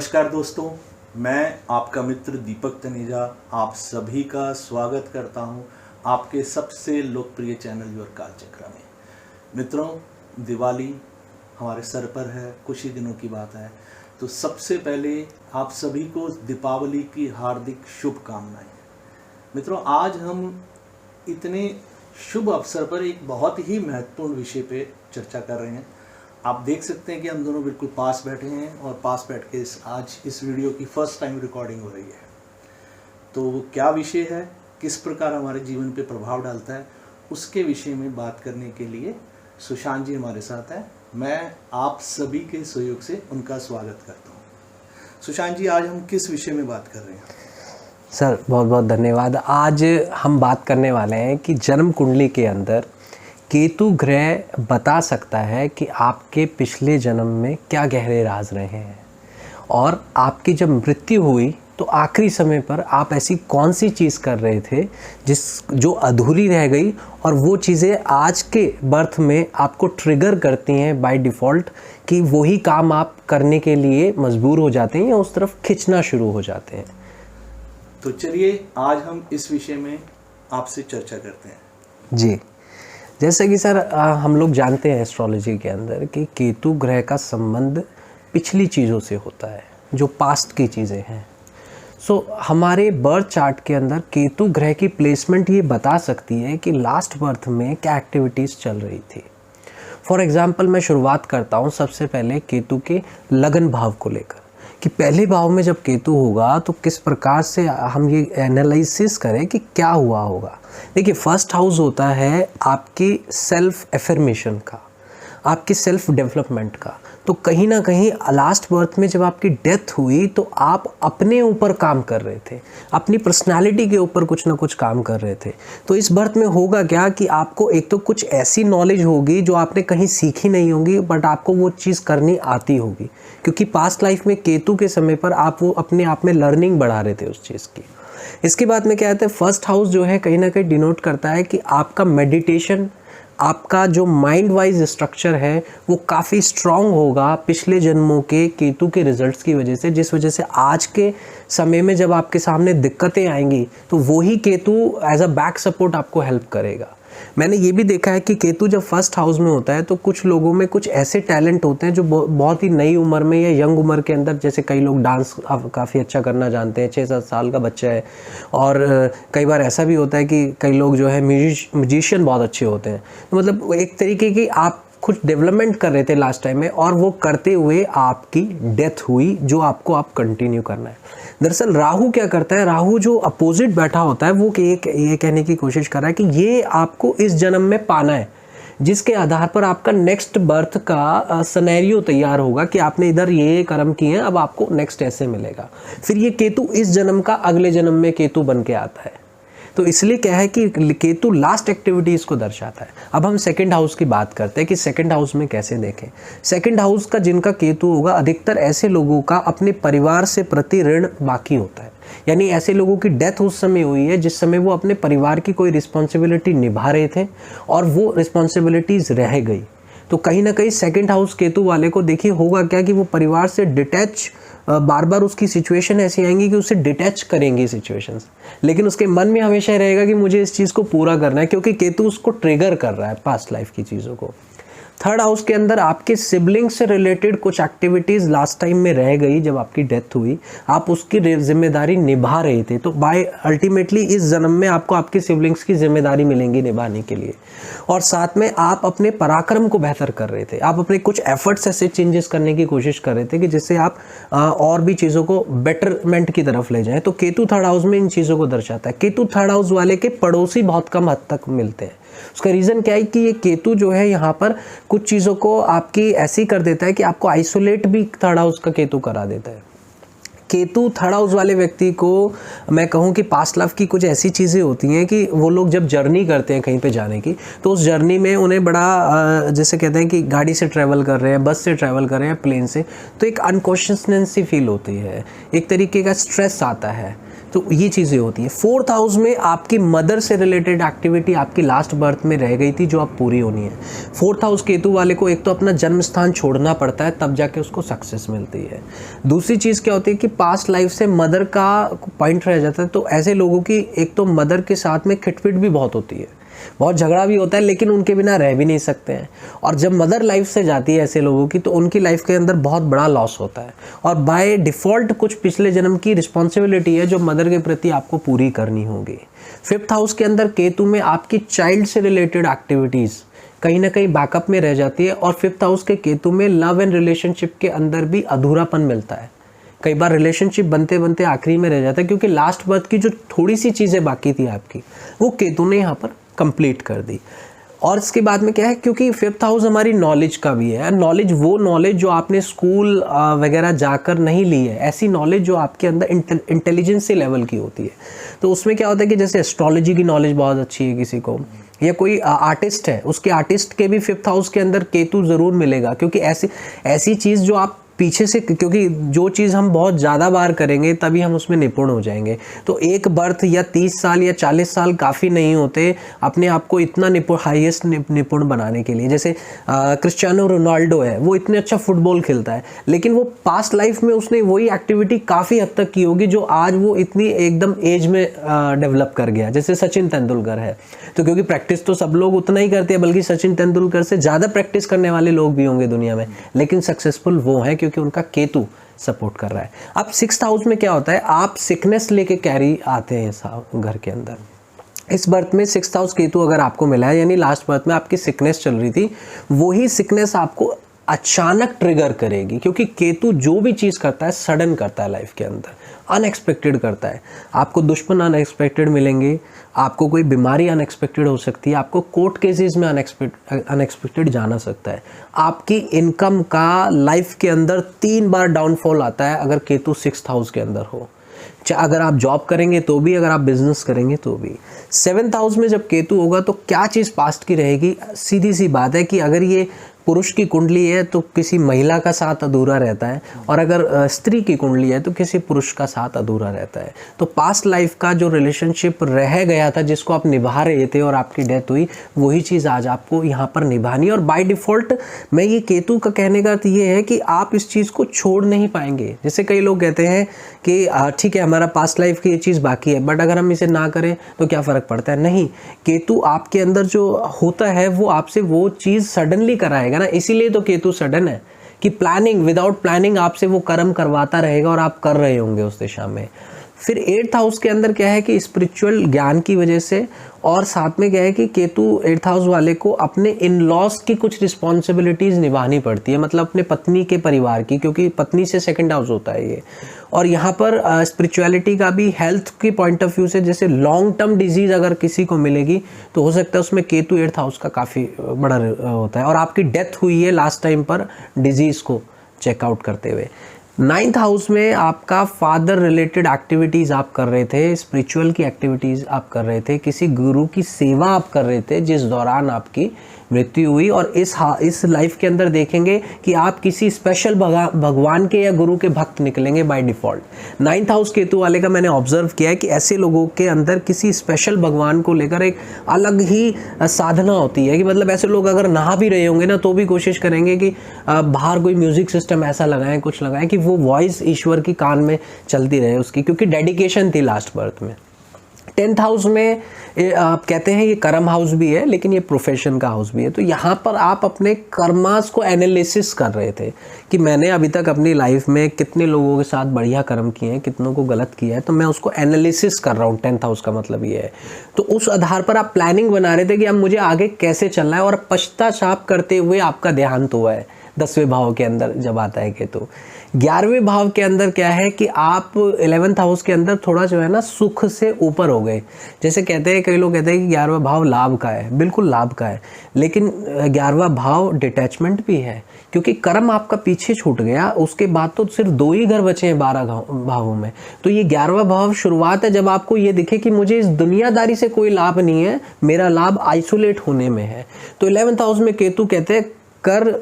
नमस्कार दोस्तों, मैं आपका मित्र दीपक तनेजा आप सभी का स्वागत करता हूं आपके सबसे लोकप्रिय चैनल योर कालचक्र में। मित्रों, दिवाली हमारे सर पर है, कुछ ही दिनों की बात है। तो सबसे पहले आप सभी को दीपावली की हार्दिक शुभकामनाएं। मित्रों, आज हम इतने शुभ अवसर पर एक बहुत ही महत्वपूर्ण विषय पे चर्चा कर रहे हैं। आप देख सकते हैं कि हम दोनों बिल्कुल पास बैठे हैं और पास बैठ के आज इस वीडियो की फर्स्ट टाइम रिकॉर्डिंग हो रही है। तो क्या विषय है, किस प्रकार हमारे जीवन पे प्रभाव डालता है, उसके विषय में बात करने के लिए सुशांत जी हमारे साथ हैं। मैं आप सभी के सहयोग से उनका स्वागत करता हूँ। सुशांत जी, आज हम किस विषय में बात कर रहे हैं? सर बहुत बहुत धन्यवाद। आज हम बात करने वाले हैं कि जन्म कुंडली के अंदर केतु ग्रह बता सकता है कि आपके पिछले जन्म में क्या गहरे राज रहे हैं, और आपकी जब मृत्यु हुई तो आखिरी समय पर आप ऐसी कौन सी चीज़ कर रहे थे जो अधूरी रह गई, और वो चीज़ें आज के बर्थ में आपको ट्रिगर करती हैं बाय डिफ़ॉल्ट कि वही काम आप करने के लिए मजबूर हो जाते हैं या उस तरफ खिंचना शुरू हो जाते हैं। तो चलिए आज हम इस विषय में आपसे चर्चा करते हैं। जी, जैसे कि सर हम लोग जानते हैं एस्ट्रोलॉजी के अंदर कि केतु ग्रह का संबंध पिछली चीज़ों से होता है, जो पास्ट की चीज़ें हैं। हमारे बर्थ चार्ट के अंदर केतु ग्रह की प्लेसमेंट ये बता सकती है कि लास्ट बर्थ में क्या एक्टिविटीज़ चल रही थी। फॉर एग्जांपल मैं शुरुआत करता हूँ सबसे पहले केतु के लगन भाव को लेकर कि पहले भाव में जब केतु होगा तो किस प्रकार से हम ये एनालिसिस करें कि क्या हुआ होगा। देखिए, फर्स्ट हाउस होता है आपकी सेल्फ एफर्मेशन का, आपकी सेल्फ डेवलपमेंट का। तो कहीं ना कहीं लास्ट बर्थ में जब आपकी डेथ हुई तो आप अपने ऊपर काम कर रहे थे, अपनी पर्सनालिटी के ऊपर कुछ ना कुछ काम कर रहे थे। तो इस बर्थ में होगा क्या कि आपको एक तो कुछ ऐसी नॉलेज होगी जो आपने कहीं सीखी नहीं होगी, बट आपको वो चीज़ करनी आती होगी, क्योंकि पास्ट लाइफ में केतु के समय पर आप वो अपने आप में लर्निंग बढ़ा रहे थे उस चीज़ की। इसके बाद में क्या कहते हैं, फर्स्ट हाउस जो है कहीं ना कहीं डिनोट करता है कि आपका मेडिटेशन, आपका जो माइंड वाइज स्ट्रक्चर है वो काफ़ी स्ट्रॉन्ग होगा पिछले जन्मों के केतु के रिजल्ट्स की वजह से, जिस वजह से आज के समय में जब आपके सामने दिक्कतें आएंगी तो वही Ketu as a back support आपको हेल्प करेगा। मैंने ये भी देखा है कि केतु जब फर्स्ट हाउस में होता है तो कुछ लोगों में कुछ ऐसे टैलेंट होते हैं जो बहुत ही नई उम्र में या यंग उम्र के अंदर, जैसे कई लोग डांस काफ़ी अच्छा करना जानते हैं, 6-7 साल का बच्चा है, और कई बार ऐसा भी होता है कि कई लोग जो है म्यूजिशियन बहुत अच्छे होते हैं। तो मतलब एक तरीके की आप कुछ डेवलपमेंट कर रहे थे लास्ट टाइम में, और वो करते हुए आपकी डेथ हुई, जो आपको आप कंटिन्यू करना है। दरअसल राहु क्या करता है, राहु जो अपोजिट बैठा होता है वो ये कहने की कोशिश कर रहा है कि ये आपको इस जन्म में पाना है, जिसके आधार पर आपका नेक्स्ट बर्थ का सिनेरियो तैयार होगा कि आपने इधर ये कर्म किए हैं, अब आपको नेक्स्ट ऐसे मिलेगा। फिर ये केतु इस जन्म का अगले जन्म में केतु बन के आता है। तो इसलिए क्या है कि केतु लास्ट एक्टिविटीज़ को दर्शाता है। अब हम सेकंड हाउस की बात करते हैं कि सेकंड हाउस में कैसे देखें। सेकंड हाउस का जिनका केतु होगा, अधिकतर ऐसे लोगों का अपने परिवार से प्रति ऋण बाकी होता है, यानी ऐसे लोगों की डेथ उस समय हुई है जिस समय वो अपने परिवार की कोई रिस्पॉन्सिबिलिटी निभा रहे थे और वो रिस्पॉन्सिबिलिटीज़ रह गई। तो कहीं ना कहीं सेकंड हाउस केतु वाले को देखिए होगा क्या कि वो परिवार से डिटैच, बार बार उसकी सिचुएशन ऐसी आएंगी कि उसे डिटैच करेंगी सिचुएशंस, लेकिन उसके मन में हमेशा रहेगा कि मुझे इस चीज़ को पूरा करना है, क्योंकि केतु उसको ट्रिगर कर रहा है पास्ट लाइफ की चीज़ों को। थर्ड हाउस के अंदर आपके सिबलिंग्स से रिलेटेड कुछ एक्टिविटीज़ लास्ट टाइम में रह गई, जब आपकी डेथ हुई आप उसकी जिम्मेदारी निभा रहे थे, तो बाय अल्टीमेटली इस जन्म में आपको आपके सिबलिंग्स की जिम्मेदारी मिलेंगी निभाने के लिए। और साथ में आप अपने पराक्रम को बेहतर कर रहे थे, आप अपने कुछ एफर्ट्स ऐसे चेंजेस करने की कोशिश कर रहे थे कि जिससे आप और भी चीज़ों को बेटरमेंट की तरफ ले जाएं। तो केतु थर्ड हाउस में इन चीज़ों को दर्शाता है। केतु थर्ड हाउस वाले के पड़ोसी बहुत कम हद तक मिलते हैं। उसका रीज़न क्या है कि ये केतु जो है यहाँ पर कुछ चीज़ों को आपकी ऐसी कर देता है कि आपको आइसोलेट भी थर्ड हाउस का केतु करा देता है। केतु थर्ड हाउस वाले व्यक्ति को मैं कहूँ कि पास्ट लाइफ की कुछ ऐसी चीज़ें होती हैं कि वो लोग जब जर्नी करते हैं कहीं पे जाने की, तो उस जर्नी में उन्हें बड़ा जैसे कहते हैं कि गाड़ी से ट्रैवल कर रहे हैं, बस से ट्रैवल कर रहे हैं, प्लेन से, तो एक अनकॉन्शियसनेस सी फील होती है, एक तरीके का स्ट्रेस आता है। तो ये चीज़ें होती हैं। 4th हाउस में आपकी मदर से रिलेटेड एक्टिविटी आपकी लास्ट बर्थ में रह गई थी जो अब पूरी होनी है। 4th हाउस केतु वाले को एक तो अपना जन्म स्थान छोड़ना पड़ता है, तब जाके उसको सक्सेस मिलती है। दूसरी चीज़ क्या होती है कि पास्ट लाइफ से मदर का पॉइंट रह जाता है, तो ऐसे लोगों की एक तो मदर के साथ में खिटपिट भी बहुत होती है, बहुत झगड़ा भी होता है, लेकिन उनके बिना रह भी नहीं सकते हैं। और जब मदर लाइफ से जाती है ऐसे लोगों की, तो उनकी लाइफ के अंदर बहुत बड़ा लॉस होता है, और बाय डिफ़ॉल्ट कुछ पिछले जन्म की रिस्पॉन्सिबिलिटी है जो मदर के प्रति आपको पूरी करनी होगी। 5th हाउस के अंदर केतु में आपकी चाइल्ड से रिलेटेड एक्टिविटीज़ कहीं ना कहीं बैकअप में रह जाती है, और 5th हाउस के केतु में लव एंड रिलेशनशिप के अंदर भी अधूरापन मिलता है। कई बार रिलेशनशिप बनते बनते आखिरी में रह जाता है, क्योंकि लास्ट बर्थ की जो थोड़ी सी चीज़ें बाकी थी आपकी, वो केतु ने यहाँ पर कंप्लीट कर दी। और इसके बाद में क्या है, क्योंकि 5th हाउस हमारी नॉलेज का भी है। नॉलेज, वो नॉलेज जो आपने स्कूल वगैरह जाकर नहीं ली है, ऐसी नॉलेज जो आपके अंदर इंटेलिजेंस लेवल की होती है। तो उसमें क्या होता है कि जैसे एस्ट्रोलॉजी की नॉलेज बहुत अच्छी है किसी को, या कोई आर्टिस्ट है, उसके आर्टिस्ट के भी 5th हाउस के अंदर केतु ज़रूर मिलेगा, क्योंकि ऐसी चीज़ जो आप पीछे से, क्योंकि जो चीज़ हम बहुत ज़्यादा बार करेंगे तभी हम उसमें निपुण हो जाएंगे। तो एक बर्थ या 30 साल या 40 साल काफ़ी नहीं होते अपने आप को इतना हाईएस्ट निपुण बनाने के लिए। जैसे क्रिस्टियानो रोनाल्डो है, वो इतने अच्छा फुटबॉल खेलता है, लेकिन वो पास्ट लाइफ में उसने वही एक्टिविटी काफ़ी हद तक की होगी जो आज वो इतनी एकदम एज में डेवलप कर गया। जैसे सचिन तेंदुलकर है, तो क्योंकि प्रैक्टिस तो सब लोग उतना ही करते हैं, बल्कि सचिन तेंदुलकर से ज़्यादा प्रैक्टिस करने वाले लोग भी होंगे दुनिया में, लेकिन सक्सेसफुल वो हैं क्योंकि उनका केतु सपोर्ट कर रहा है। अब 6th हाउस में क्या होता है, आप सिकनेस लेके कैरी आते हैं घर के अंदर। इस बर्थ में 6th हाउस केतु अगर आपको मिला है, यानी लास्ट बर्थ में आपकी सिकनेस चल रही थी, वही सिकनेस आपको अचानक ट्रिगर करेगी, क्योंकि केतु जो भी चीज़ करता है सडन करता है, लाइफ के अंदर अनएक्सपेक्टेड करता है। आपको दुश्मन अनएक्सपेक्टेड मिलेंगे, आपको कोई बीमारी अनएक्सपेक्टेड हो सकती है, आपको कोर्ट केसेस में अनएक्सपेक्टेड जाना सकता है। आपकी इनकम का लाइफ के अंदर 3 बार डाउनफॉल आता है अगर केतु 6th हाउस के अंदर हो, अगर आप जॉब करेंगे तो भी, अगर आप बिजनेस करेंगे तो भी। 7th हाउस में जब केतु होगा तो क्या चीज़ पास्ट की रहेगी, सीधी सी बात है कि अगर ये पुरुष की कुंडली है तो किसी महिला का साथ अधूरा रहता है, और अगर स्त्री की कुंडली है तो किसी पुरुष का साथ अधूरा रहता है। तो पास्ट लाइफ का जो रिलेशनशिप रह गया था जिसको आप निभा रहे थे और आपकी डेथ हुई, वही चीज़ आज आपको यहाँ पर निभानी है। और बाय डिफ़ॉल्ट मैं ये केतु का कहने का अर्थ ये है कि आप इस चीज़ को छोड़ नहीं पाएंगे। जैसे कई लोग कहते हैं कि ठीक है हमारा पास्ट लाइफ की ये चीज़ बाकी है, बट अगर हम इसे ना करें तो क्या फ़र्क पड़ता है। नहीं, केतु आपके अंदर जो होता है वो आपसे वो चीज़ सडनली कराएगा ना, इसीलिए तो केतु सडन है कि प्लानिंग, विदाउट प्लानिंग आपसे वो कर्म करवाता रहेगा और आप कर रहे होंगे उस दिशा में। फिर 8th हाउस के अंदर क्या है कि स्पिरिचुअल ज्ञान की वजह से, और साथ में क्या है कि केतु 8th हाउस वाले को अपने इन लॉस की कुछ रिस्पॉन्सिबिलिटीज़ निभानी पड़ती है, मतलब अपने पत्नी के परिवार की, क्योंकि पत्नी से 2nd हाउस होता है ये। और यहाँ पर स्पिरिचुअलिटी का भी, हेल्थ के पॉइंट ऑफ व्यू से, जैसे लॉन्ग टर्म डिजीज़ अगर किसी को मिलेगी तो हो सकता है उसमें केतु 8th हाउस का काफ़ी बड़ा होता है, और आपकी डेथ हुई है लास्ट टाइम पर डिजीज़ को चेकआउट करते हुए। 9th हाउस में आपका फादर रिलेटेड एक्टिविटीज़ आप कर रहे थे, स्पिरिचुअल की एक्टिविटीज़ आप कर रहे थे, किसी गुरु की सेवा आप कर रहे थे जिस दौरान आपकी मृत्यु हुई। और इस लाइफ के अंदर देखेंगे कि आप किसी स्पेशल भगवान के या गुरु के भक्त निकलेंगे by default. 9th house Ketu वाले का मैंने ऑब्जर्व किया है कि ऐसे लोगों के अंदर किसी स्पेशल भगवान को लेकर एक अलग ही साधना होती है, कि मतलब ऐसे लोग अगर नहा भी रहे होंगे ना तो भी कोशिश करेंगे कि बाहर कोई म्यूज़िक सिस्टम ऐसा लगाएं, कुछ लगाएं कि वो वॉइस ईश्वर की कान में चलती रहे उसकी, क्योंकि डेडिकेशन थी लास्ट बर्थ में। 10th हाउस में आप कहते हैं ये कर्म हाउस भी है, लेकिन ये प्रोफेशन का हाउस भी है। तो यहाँ पर आप अपने कर्मास को एनालिसिस कर रहे थे कि मैंने अभी तक अपनी लाइफ में कितने लोगों के साथ बढ़िया कर्म किए हैं, कितनों को गलत किया है, तो मैं उसको एनालिसिस कर रहा हूँ। 10th हाउस का मतलब ये है। तो उस आधार पर आप प्लानिंग बना रहे थे कि अब मुझे आगे कैसे चलना है, और पश्चाताप करते हुए आपका देहांत हुआ है 10वें भाव के अंदर जब आता है केतु। 11वें भाव के अंदर क्या है कि आप 11th हाउस के अंदर थोड़ा जो है ना सुख से ऊपर हो गए। जैसे कहते हैं, कई लोग कहते हैं कि 11वां भाव लाभ का है, बिल्कुल लाभ का है, लेकिन 11वां भाव डिटैचमेंट भी है, क्योंकि कर्म आपका पीछे छूट गया। उसके बाद तो सिर्फ 2 ही घर बचे हैं 12 भावों में। तो ये 11वां भाव शुरुआत है जब आपको ये दिखे कि मुझे इस दुनियादारी से कोई लाभ नहीं है, मेरा लाभ आइसोलेट होने में है। तो 11th हाउस में केतु कहते हैं कर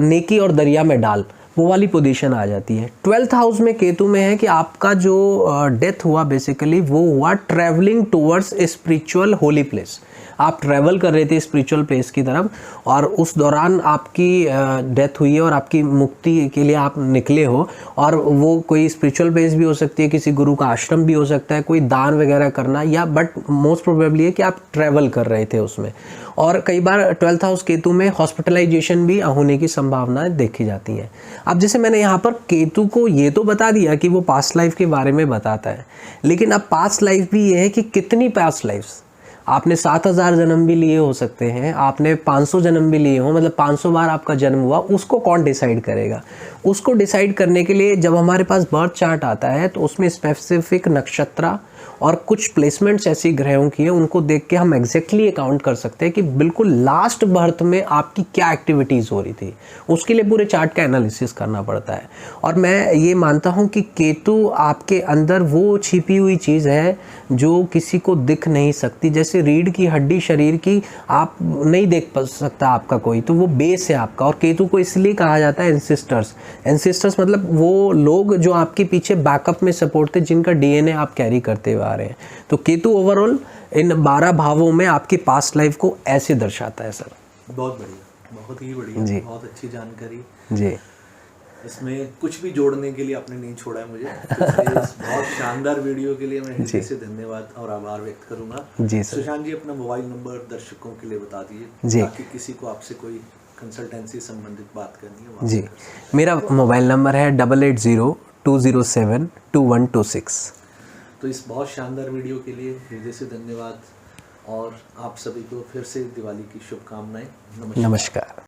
नेकी और दरिया में डाल, वो वाली पोजीशन आ जाती है। 12th हाउस में केतु में है कि आपका जो डेथ हुआ बेसिकली वो हुआ travelling towards spiritual holy place. आप ट्रैवल कर रहे थे स्पिरिचुअल प्लेस की तरफ और उस दौरान आपकी डेथ हुई है और आपकी मुक्ति के लिए आप निकले हो, और वो कोई स्पिरिचुअल प्लेस भी हो सकती है, किसी गुरु का आश्रम भी हो सकता है, कोई दान वगैरह करना, या बट मोस्ट प्रोबेबली है कि आप ट्रैवल कर रहे थे उसमें। और कई बार 12th हाउस केतु में हॉस्पिटलाइजेशन भी होने की संभावनाएं देखी जाती हैं। अब जैसे मैंने यहाँ पर केतु को ये तो बता दिया कि वो पास्ट लाइफ के बारे में बताता है, लेकिन अब पास्ट लाइफ भी ये है कि कितनी पास्ट लाइफ्स, आपने 7000 जन्म भी लिए हो सकते हैं, आपने 500 जन्म भी लिए हो, मतलब 500 बार आपका जन्म हुआ, उसको कौन डिसाइड करेगा? उसको डिसाइड करने के लिए जब हमारे पास बर्थ चार्ट आता है तो उसमें स्पेसिफिक नक्षत्र और कुछ प्लेसमेंट्स ऐसी ग्रहों की है, उनको देख के हम एग्जैक्टली अकाउंट कर सकते हैं कि बिल्कुल लास्ट बर्थ में आपकी क्या एक्टिविटीज़ हो रही थी। उसके लिए पूरे चार्ट का एनालिसिस करना पड़ता है। और मैं ये मानता हूँ कि केतु आपके अंदर वो छिपी हुई चीज़ है जो किसी को दिख नहीं सकती। जैसे रीढ़ की हड्डी शरीर की आप नहीं देख सकता आपका कोई, तो वो बेस है आपका। और केतु को इसलिए कहा जाता है एंसेस्टर्स। एंसेस्टर्स मतलब वो लोग जो आपके पीछे बैकअप में सपोर्ट थे, जिनका डीएनए आप कैरी करते हुए आ रहे हैं। तो केतु ओवरऑल इन 12 भावों में आपकी पास्ट लाइफ को ऐसे दर्शाता है सर। बहुत बढ़िया, बहुत ही बढ़िया जी, बहुत अच्छी जानकारी जी। इसमें कुछ भी जोड़ने के लिए आपने नहीं छोड़ा है मुझे। तो इस बहुत शानदार वीडियो के लिए मैं हृदय से धन्यवाद और आभार व्यक्त करूंगा। जी सर। सुशांत जी, अपना मोबाइल नंबर दर्शकों के लिए बता जी। दीजिए, ताकि किसी को आपसे कोई कंसल्टेंसी संबंधित बात करनी है वहाँ जी, मेरा मोबाइल नंबर है 8802072126। तो इस बहुत शानदार वीडियो के लिए हृदय से धन्यवाद और आप सभी को फिर से दिवाली की शुभकामनाएं। नमस्कार। नमस्कार।